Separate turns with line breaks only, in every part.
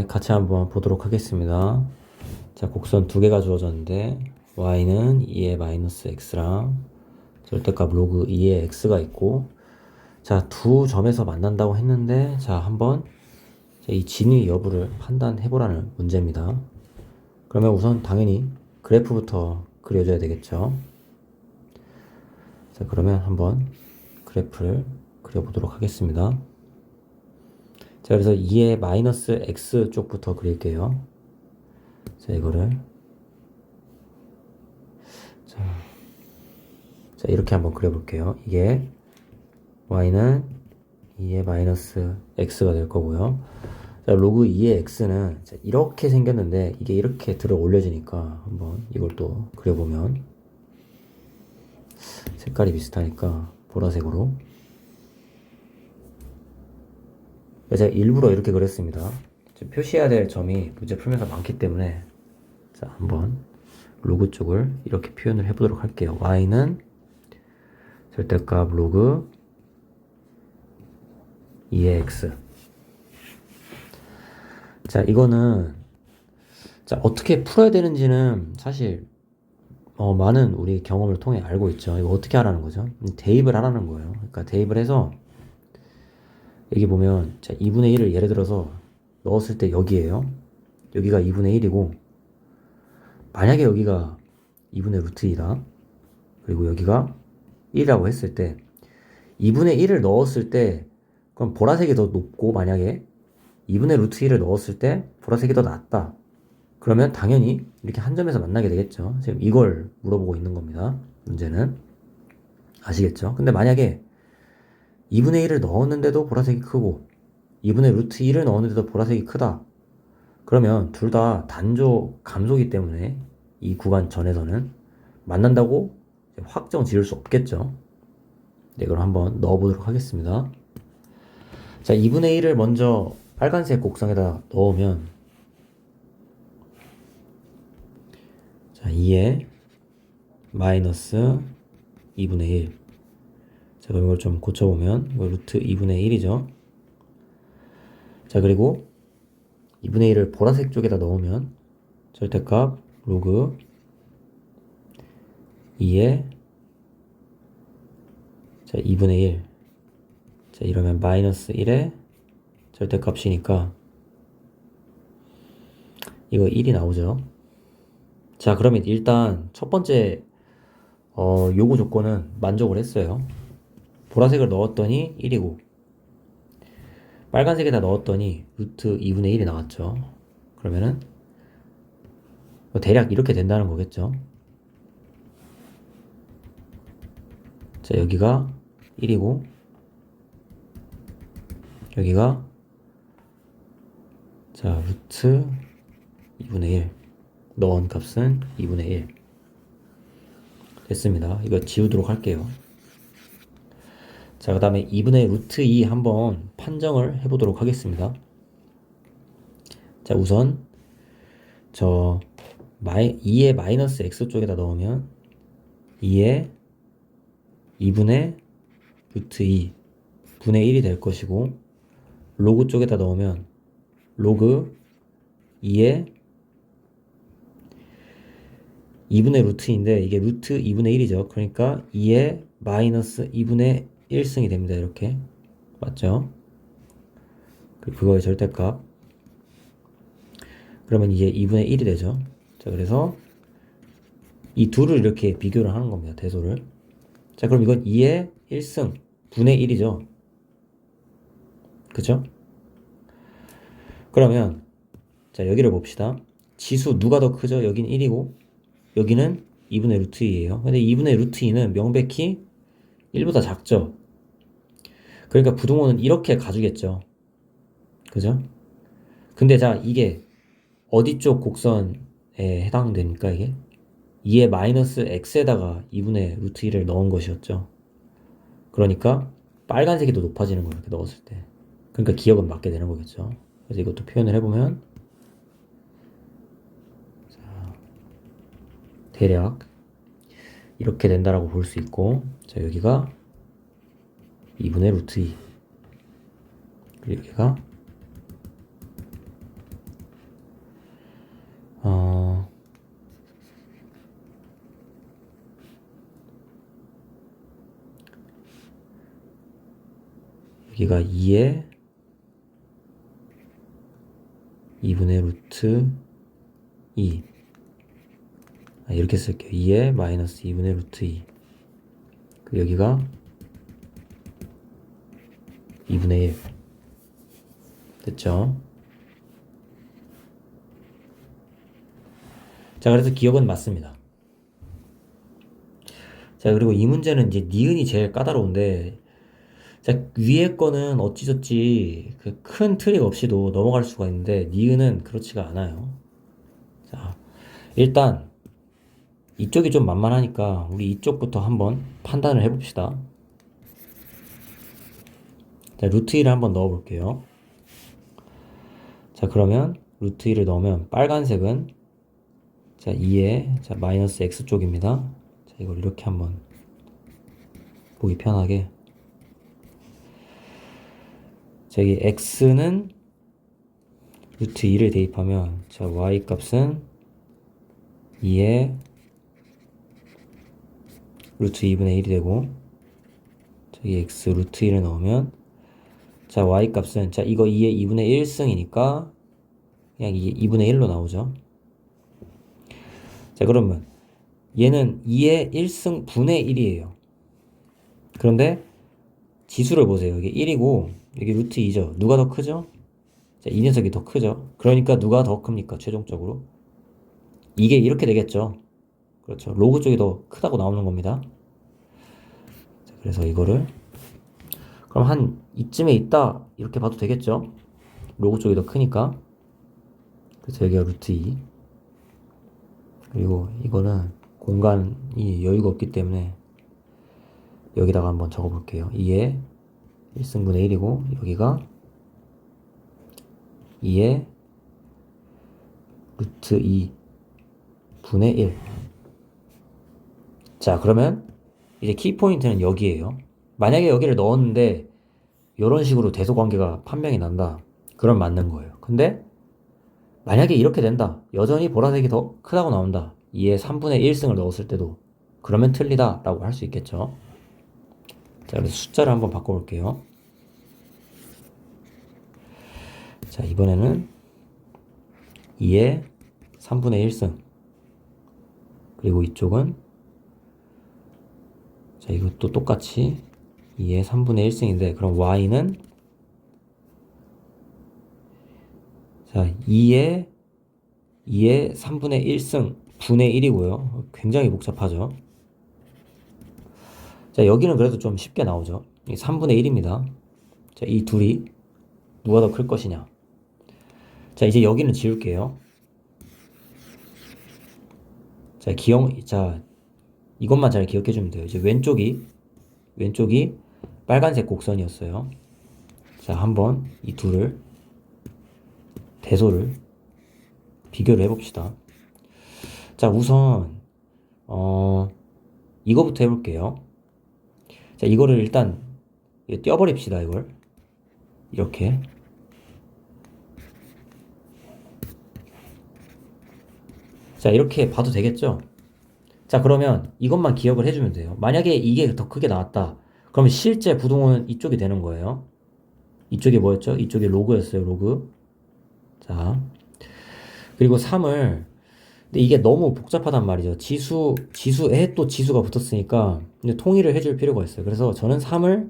같이 한번 보도록 하겠습니다. 자, 곡선 두 개가 주어졌는데 y는 2의 마이너스 x랑 절대값 로그 2의 x가 있고, 자, 두 점에서 만난다고 했는데, 자, 한번 이 진위 여부를 판단해 보라는 문제입니다. 그러면 우선 당연히 그래프부터 그려줘야 되겠죠. 자, 그러면 한번 그래프를 그려보도록 하겠습니다. 자, 그래서 2의 마이너스 x 쪽부터 그릴게요. 자, 이거를 자, 이렇게 한번 그려볼게요. 이게 y는 2의 마이너스 x가 될 거고요. 자, 로그 2의 x는 이렇게 생겼는데 이게 이렇게 들어 올려지니까 한번 이걸 또 그려보면 색깔이 비슷하니까 보라색으로, 제가 일부러 이렇게 그렸습니다. 표시해야 될 점이 문제 풀면서 많기 때문에, 자, 한번 로그 쪽을 이렇게 표현을 해보도록 할게요. y는 절대값 로그 2의 x. 자, 이거는 자, 어떻게 풀어야 되는지는 사실 많은 우리 경험을 통해 알고 있죠. 이거 어떻게 하라는 거죠? 대입을 하라는 거예요. 그러니까 대입을 해서 여기 보면, 자, 2분의 1을 예를 들어서 넣었을 때 여기에요. 여기가 2분의 1이고, 만약에 여기가 2분의 루트 2다. 그리고 여기가 1이라고 했을 때 2분의 1을 넣었을 때 그럼 보라색이 더 높고, 만약에 2분의 루트 1을 넣었을 때 보라색이 더 낮다. 그러면 당연히 이렇게 한 점에서 만나게 되겠죠. 지금 이걸 물어보고 있는 겁니다. 문제는. 아시겠죠? 근데 만약에 2분의 1을 넣었는데도 보라색이 크고 2분의 루트 1을 넣었는데도 보라색이 크다. 그러면 둘 다 단조 감소기 때문에 이 구간 전에서는 만난다고 확정 지을 수 없겠죠. 네, 이걸 한번 넣어보도록 하겠습니다. 자, 2분의 1을 먼저 빨간색 곡선에다 넣으면, 자, 2에 마이너스 2분의 1. 자, 그럼 이걸 좀 고쳐보면 이거 루트 2분의 1이죠. 자, 그리고 2분의 1을 보라색 쪽에다 넣으면 절대값 로그 2에, 자, 2분의 1. 자, 이러면 마이너스 1의 절대값이니까 이거 1이 나오죠. 자, 그러면 일단 첫 번째 요구 조건은 만족을 했어요. 보라색을 넣었더니 1이고 빨간색에다 넣었더니 루트 2분의 1이 나왔죠. 그러면은 대략 이렇게 된다는 거겠죠. 자, 여기가 1이고 여기가, 자, 루트 2분의 1, 넣은 값은 2분의 1 됐습니다. 이거 지우도록 할게요. 자, 그 다음에 2분의 루트 2 한번 판정을 해보도록 하겠습니다. 자, 우선 2의 마이너스 x 쪽에다 넣으면 2의 2분의 루트 2 분의 1이 될 것이고, 로그 쪽에다 넣으면 로그 2의 2분의 루트인데 이게 루트 2분의 1이죠. 그러니까 2의 마이너스 2분의 1승이 됩니다. 이렇게. 맞죠? 그거의 절대값. 그러면 이게 2분의 1이 되죠. 자, 그래서 이 둘을 이렇게 비교를 하는 겁니다. 대소를. 자, 그럼 이건 2의 1승 분의 1이죠. 그죠? 그러면 자, 여기를 봅시다. 지수 누가 더 크죠? 여긴 1이고 여기는 2분의 루트 2예요. 근데 2분의 루트 2는 명백히 1보다 작죠. 그러니까 부등호는 이렇게 가주겠죠. 그죠? 근데 자, 이게 어디 쪽 곡선에 해당됩니까? 이게 2의 마이너스 x에다가 2분의 루트 2를 넣은 것이었죠. 그러니까 빨간색이 더 높아지는 거예요. 이렇게 넣었을 때. 그러니까 기억은 맞게 되는 거겠죠. 그래서 이것도 표현을 해보면, 자, 대략 이렇게 된다라고 볼 수 있고, 자, 여기가 2분의 루트 2 그리고 여기가 여기가 2의 2분의 루트 2. 이렇게 쓸게요. 2의 마이너스 2분의 루트 2. 여기가 2분의 1. 됐죠? 자, 그래서 기억은 맞습니다. 자, 그리고 이 문제는 이제 니은이 제일 까다로운데, 자, 위에 거는 어찌저찌 그 큰 트릭 없이도 넘어갈 수가 있는데, 니은은 그렇지가 않아요. 자, 일단, 이쪽이 좀 만만하니까, 우리 이쪽부터 한번 판단을 해봅시다. 자, 루트 1을 한번 넣어볼게요. 자, 그러면 루트 1을 넣으면 빨간색은 자, 2의 자, 마이너스 x 쪽입니다. 자, 이걸 이렇게 한번 보기 편하게. 자, 여기 x는 루트 2를 대입하면 자, y 값은 2의 루트 2분의 1이 되고, 저기 x 루트 1을 넣으면 자, y 값은 자, 이거 2의 2분의 1승이니까 그냥 이게 2분의 1로 나오죠. 자, 그러면 얘는 2의 1승 분의 1이에요. 그런데 지수를 보세요. 이게 1이고 여기 루트 2죠. 누가 더 크죠? 자, 이 녀석이 더 크죠. 그러니까 누가 더 큽니까? 최종적으로 이게 이렇게 되겠죠. 그렇죠. 로그 쪽이 더 크다고 나오는 겁니다. 자, 그래서 이거를 그럼 한 이쯤에 있다 이렇게 봐도 되겠죠. 로그 쪽이 더 크니까. 그래서 여기가 루트 2. 그리고 이거는 공간이 여유가 없기 때문에 여기다가 한번 적어볼게요. 2의 1승분의 1이고 여기가 2의 루트 2 분의 1. 자, 그러면 이제 키포인트는 여기에요. 만약에 여기를 넣었는데 이런 식으로 대소관계가 판명이 난다. 그럼 맞는 거예요. 근데 만약에 이렇게 된다. 여전히 보라색이 더 크다고 나온다. 2의 3분의 1승을 넣었을 때도 그러면 틀리다 라고 할 수 있겠죠. 자, 그래서 숫자를 한번 바꿔볼게요. 자, 이번에는 2의 3분의 1승. 그리고 이쪽은 자, 이것도 똑같이 2의 3분의 1승인데 그럼 y는 자, 2의 3분의 1승 분의 1이고요. 굉장히 복잡하죠. 자, 여기는 그래도 좀 쉽게 나오죠. 3분의 1입니다. 자, 이 둘이 누가 더 클 것이냐. 자, 이제 여기는 지울게요. 자, 이것만 잘 기억해주면 돼요. 이제 왼쪽이 빨간색 곡선이었어요. 자, 한번 이 둘을 대소를 비교를 해봅시다. 자, 우선 이거부터 해볼게요. 자, 이거를 일단 떼어버립시다. 이걸 이렇게. 자, 이렇게 봐도 되겠죠? 자, 그러면 이것만 기억을 해주면 돼요. 만약에 이게 더 크게 나왔다. 그러면 실제 부동호는 이쪽이 되는 거예요. 이쪽이 뭐였죠? 이쪽이 로그였어요. 로그. 자, 그리고 3을 근데 이게 너무 복잡하단 말이죠. 지수에 또 지수가 붙었으니까 근데 통일을 해줄 필요가 있어요. 그래서 저는 3을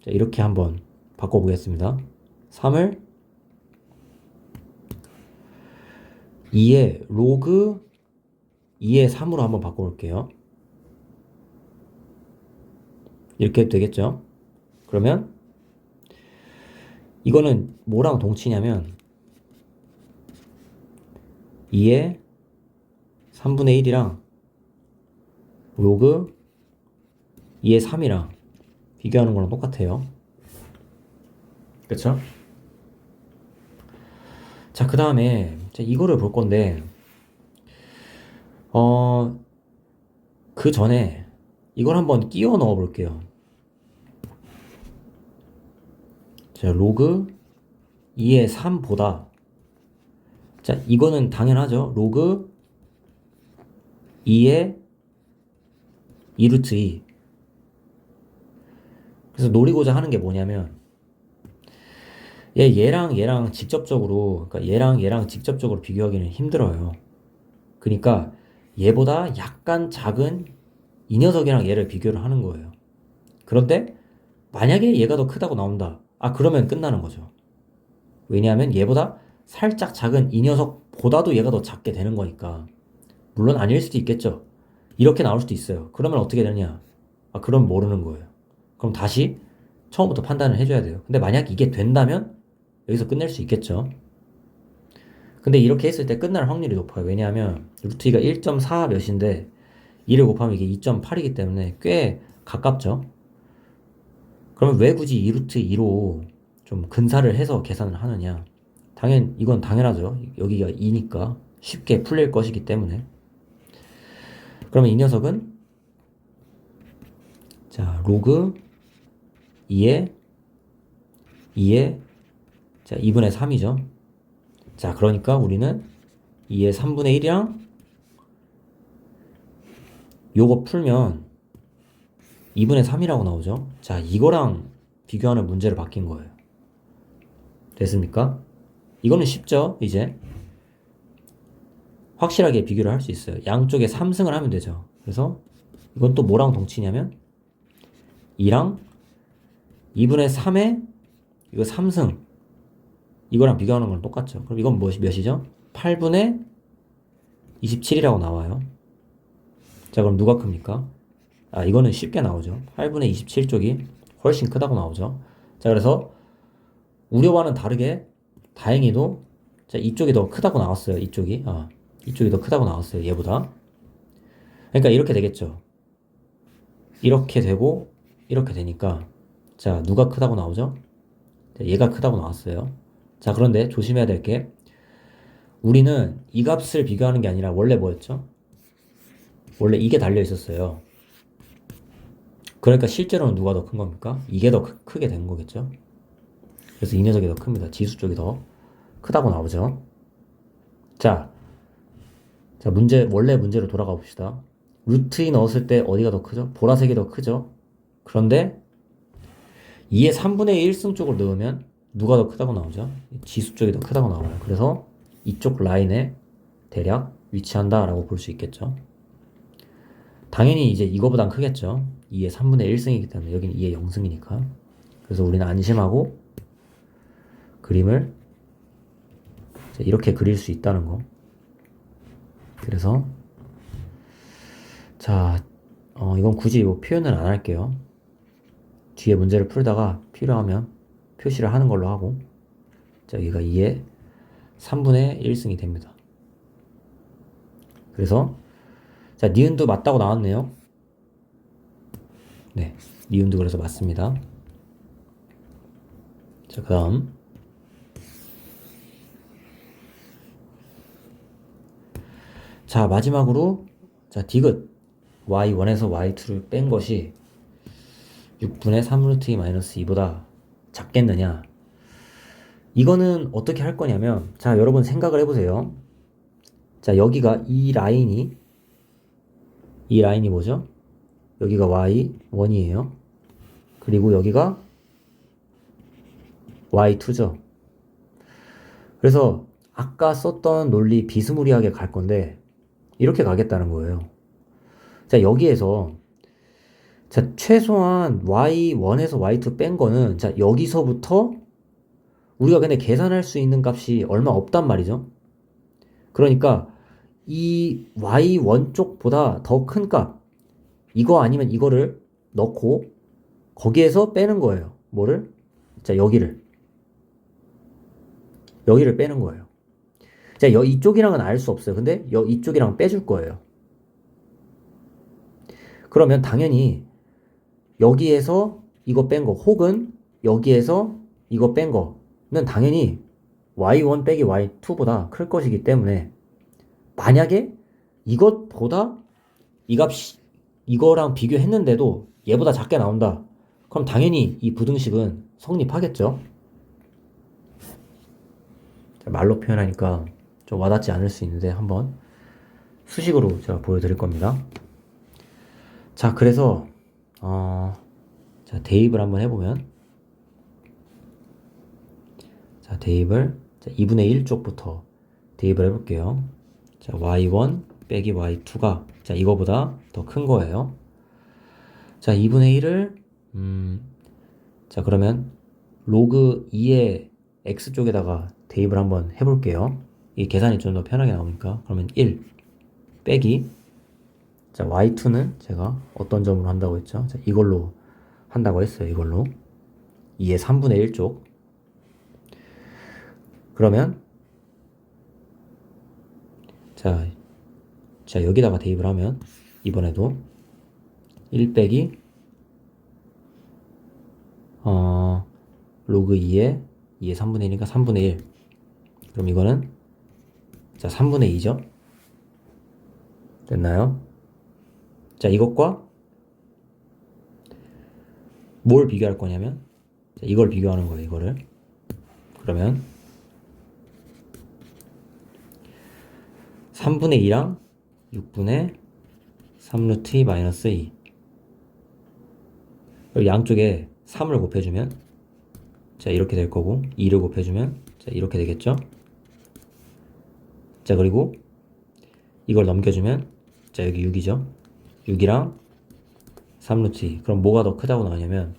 이렇게 한번 바꿔보겠습니다. 3을 2의 로그 2의 3으로 한번 바꿔볼게요. 이렇게 해도 되겠죠? 그러면 이거는 뭐랑 동치냐면 2의 3분의 1이랑 로그 2의 3이랑 비교하는 거랑 똑같아요. 그쵸? 자, 그 다음에 이거를 볼 건데 그 전에 이걸 한번 끼워 넣어 볼게요. 자, 로그 2의 3보다 자, 이거는 당연하죠. 로그 2의 2루트 2. 그래서 노리고자 하는 게 뭐냐면 얘랑 직접적으로, 그러니까 얘랑 직접적으로 비교하기는 힘들어요. 그러니까 얘보다 약간 작은 이 녀석이랑 얘를 비교를 하는 거예요. 그런데 만약에 얘가 더 크다고 나온다. 아, 그러면 끝나는 거죠. 왜냐하면 얘보다 살짝 작은 이 녀석보다도 얘가 더 작게 되는 거니까. 물론 아닐 수도 있겠죠. 이렇게 나올 수도 있어요. 그러면 어떻게 되느냐? 아, 그럼 모르는 거예요. 그럼 다시 처음부터 판단을 해줘야 돼요. 근데 만약 이게 된다면 여기서 끝낼 수 있겠죠. 근데 이렇게 했을 때 끝날 확률이 높아요. 왜냐하면 루트 2가 1.4 몇인데 2를 곱하면 이게 2.8이기 때문에 꽤 가깝죠. 그러면 왜 굳이 2루트 2로 좀 근사를 해서 계산을 하느냐? 이건 당연하죠. 여기가 2니까 쉽게 풀릴 것이기 때문에. 그러면 이 녀석은 자, 로그 2에 자, 2분의 3이죠. 자, 그러니까 우리는 2의 3분의 1이랑 요거 풀면 2분의 3이라고 나오죠. 자, 이거랑 비교하는 문제를 바뀐 거예요. 됐습니까? 이거는 쉽죠, 이제. 확실하게 비교를 할 수 있어요. 양쪽에 3승을 하면 되죠. 그래서 이건 또 뭐랑 동치냐면 2랑 2분의 3에 이거 3승 이거랑 비교하는 건 똑같죠. 그럼 이건 몇이죠? 8분의 27이라고 나와요. 자, 그럼 누가 큽니까? 아, 이거는 쉽게 나오죠. 8분의 27쪽이 훨씬 크다고 나오죠. 자, 그래서 우려와는 다르게 다행히도 자, 이쪽이 더 크다고 나왔어요. 이쪽이 더 크다고 나왔어요. 얘보다. 그러니까 이렇게 되겠죠. 이렇게 되고 이렇게 되니까 자, 누가 크다고 나오죠? 얘가 크다고 나왔어요. 자, 그런데 조심해야 될 게 우리는 이 값을 비교하는 게 아니라 원래 뭐였죠? 원래 이게 달려 있었어요. 그러니까 실제로는 누가 더 큰 겁니까? 이게 더 크게 된 거겠죠? 그래서 이 녀석이 더 큽니다. 지수 쪽이 더 크다고 나오죠. 자, 원래 문제로 돌아가 봅시다. 루트 2 넣었을 때 어디가 더 크죠? 보라색이 더 크죠? 그런데 2의 3분의 1승 쪽을 넣으면 누가 더 크다고 나오죠? 지수 쪽이 더 크다고 나와요. 그래서 이쪽 라인에 대략 위치한다라고 볼 수 있겠죠. 당연히 이제 이거보단 크겠죠. 2의 3분의 1승이기 때문에 여기는 2의 0승이니까. 그래서 우리는 안심하고 그림을 이렇게 그릴 수 있다는 거. 그래서 자, 이건 굳이 뭐 표현은 안 할게요. 뒤에 문제를 풀다가 필요하면 표시를 하는 걸로 하고 자, 여기가 2의 3분의 1승이 됩니다. 그래서 자, 니은도 맞다고 나왔네요. 네, 니은도 그래서 맞습니다. 자, 그 다음 자, 마지막으로 자, 디귿 y1에서 y2를 뺀 것이 6분의 3루트 2 마이너스 2보다 작겠느냐. 이거는 어떻게 할 거냐면 자, 여러분 생각을 해보세요. 자, 여기가 이 라인이 뭐죠? 여기가 y1이에요. 그리고 여기가 y2죠. 그래서 아까 썼던 논리 비스무리하게 갈 건데 이렇게 가겠다는 거예요. 자, 여기에서 자, 최소한 y1에서 y2 뺀 거는 자, 여기서부터 우리가 근데 계산할 수 있는 값이 얼마 없단 말이죠. 그러니까 이 y1 쪽보다 더 큰 값, 이거 아니면 이거를 넣고 거기에서 빼는 거예요. 뭐를? 자, 여기를 빼는 거예요. 자, 이쪽이랑은 알 수 없어요. 근데 이쪽이랑 빼줄 거예요. 그러면 당연히 여기에서 이거 뺀 거 혹은 여기에서 이거 뺀 거는 당연히 y1 빼기 y2보다 클 것이기 때문에 만약에 이것보다 이 값이 이거랑 비교했는데도 얘보다 작게 나온다. 그럼 당연히 이 부등식은 성립하겠죠. 말로 표현하니까 좀 와닿지 않을 수 있는데 한번 수식으로 제가 보여드릴 겁니다. 자, 그래서 자, 대입을 한번 해보면 자, 대입을, 자, 2분의 1 쪽부터 대입을 해볼게요. 자, y1 빼기 y2가, 자, 이거보다 더 큰 거예요. 자, 2분의 1을, 자, 그러면 로그 2의 x 쪽에다가 대입을 한번 해볼게요. 이 계산이 좀 더 편하게 나오니까. 그러면 1 빼기, 자, y2는 제가 어떤 점으로 한다고 했죠? 자, 이걸로 한다고 했어요. 이걸로. 2의 3분의 1 쪽. 그러면, 자, 여기다가 대입을 하면, 이번에도 1 빼기, 로그 2의 3분의 1이니까 3분의 1. 그럼 이거는, 자, 3분의 2죠? 됐나요? 자, 이것과 뭘 비교할 거냐면, 자, 이걸 비교하는 거예요, 이거를. 그러면, 3분의 2랑 6분의 3루트 2 마이너스 2. 그리고 양쪽에 3을 곱해주면, 자, 이렇게 될 거고, 2를 곱해주면, 자, 이렇게 되겠죠? 자, 그리고 이걸 넘겨주면, 자, 여기 6이죠? 6이랑 3루트 2. 그럼 뭐가 더 크다고 나오냐면,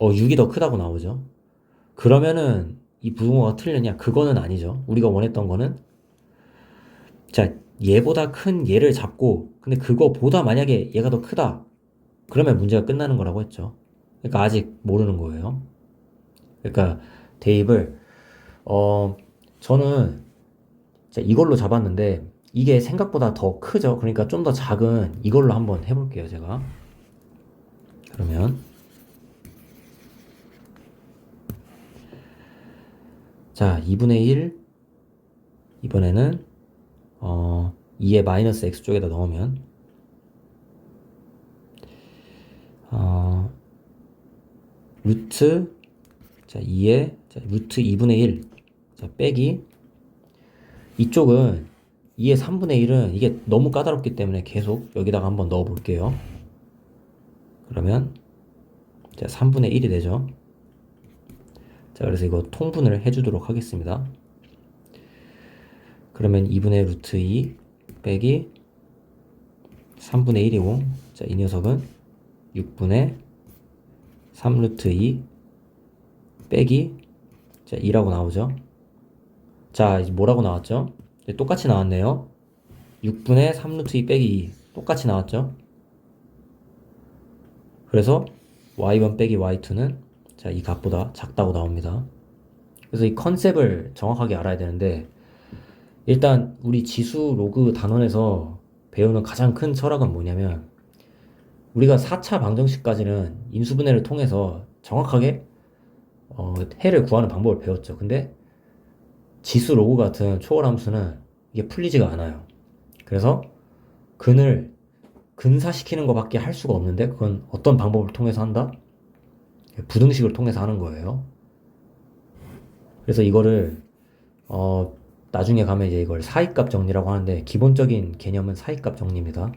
6이 더 크다고 나오죠? 그러면은 이 부등호가 틀렸냐? 그거는 아니죠. 우리가 원했던 거는, 자, 얘보다 큰 얘를 잡고, 근데 그거보다 만약에 얘가 더 크다. 그러면 문제가 끝나는 거라고 했죠. 그러니까 아직 모르는 거예요. 그러니까 대입을, 저는 자, 이걸로 잡았는데, 이게 생각보다 더 크죠. 그러니까 좀 더 작은 이걸로 한번 해볼게요, 제가. 그러면, 자, 2분의 1, 이번에는, 2의 마이너스 x 쪽에다 넣으면, 루트, 자, 2의, 자, 루트 2분의 1, 자, 빼기, 이쪽은 2의 3분의 1은 이게 너무 까다롭기 때문에 계속 여기다가 한번 넣어 볼게요. 그러면, 자, 3분의 1이 되죠. 자, 그래서 이거 통분을 해주도록 하겠습니다. 그러면 2분의 루트 2 빼기 3분의 1이고, 자, 이 녀석은 6분의 3 루트 2 빼기, 자, 2라고 나오죠. 자, 이제 뭐라고 나왔죠? 똑같이 나왔네요. 6분의 3 루트 2 빼기 2 똑같이 나왔죠. 그래서 y1 빼기 y2는, 자, 이 값보다 작다고 나옵니다. 그래서 이 컨셉을 정확하게 알아야 되는데, 일단 우리 지수 로그 단원에서 배우는 가장 큰 철학은 뭐냐면, 우리가 4차 방정식까지는 인수분해를 통해서 정확하게 해를 구하는 방법을 배웠죠. 근데 지수 로그 같은 초월함수는 이게 풀리지가 않아요. 그래서 근을 근사시키는 것밖에 할 수가 없는데, 그건 어떤 방법을 통해서 한다? 부등식을 통해서 하는 거예요. 그래서 이거를 나중에 가면 이제 이걸 사이값 정리라고 하는데, 기본적인 개념은 사이값 정리입니다.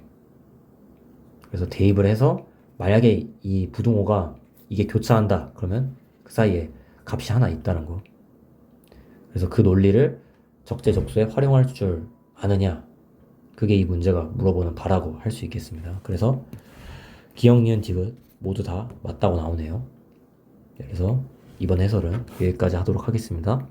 그래서 대입을 해서 만약에 이 부등호가 이게 교차한다 그러면 그 사이에 값이 하나 있다는 거. 그래서 그 논리를 적재적소에 활용할 줄 아느냐, 그게 이 문제가 물어보는 바라고 할 수 있겠습니다. 그래서 기역, 니은, 디귿 모두 다 맞다고 나오네요. 그래서 이번 해설은 여기까지 하도록 하겠습니다.